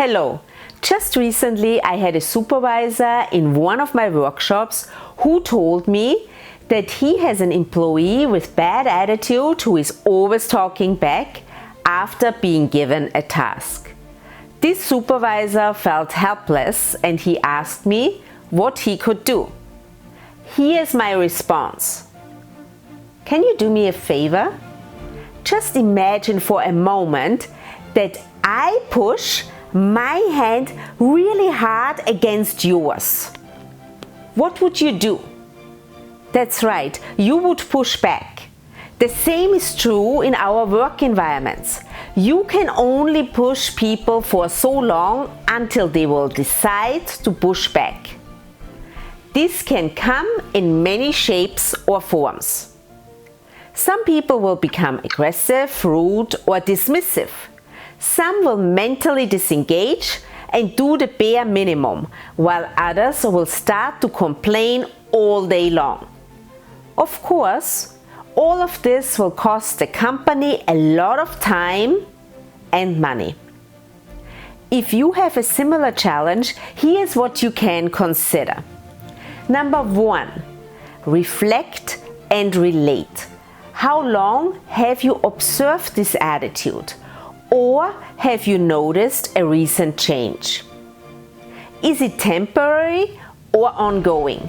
Hello. Just recently I had a supervisor in one of my workshops who told me that he has an employee with bad attitude who is always talking back after being given a task. This supervisor felt helpless and he asked me what he could do. Here's my response. Can you do me a favor? Just imagine for a moment that I push my hand really hard against yours. What would you do? That's right, you would push back. The same is true in our work environments. You can only push people for so long until they will decide to push back. This can come in many shapes or forms. Some people will become aggressive, rude, or dismissive. Some will mentally disengage and do the bare minimum, while others will start to complain all day long. Of course, all of this will cost the company a lot of time and money. If you have a similar challenge, here's what you can consider. Number 1, reflect and relate. How long have you observed this attitude? Or have you noticed a recent change? Is it temporary or ongoing?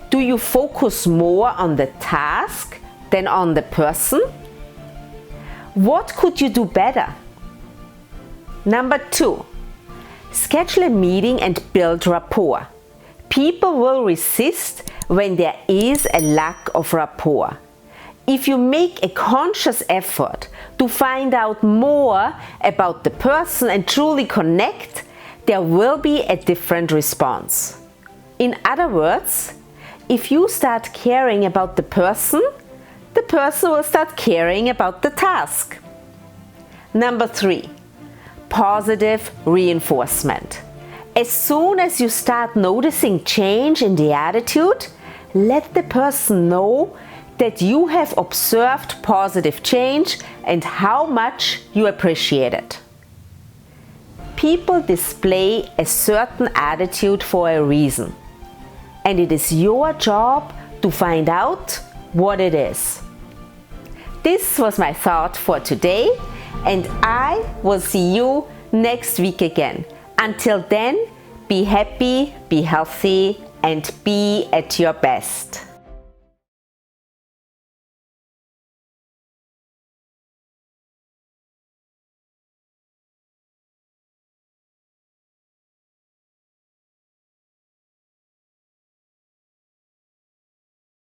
Do you focus more on the task than on the person? What could you do better? Number 2, schedule a meeting and build rapport. People will resist when there is a lack of rapport. If you make a conscious effort to find out more about the person and truly connect, there will be a different response. In other words, if you start caring about the person will start caring about the task. Number 3, positive reinforcement. As soon as you start noticing change in the attitude, let the person know that you have observed positive change and how much you appreciate it. People display a certain attitude for a reason, and it is your job to find out what it is. This was my thought for today, and I will see you next week again. Until then, be happy, be healthy, and be at your best.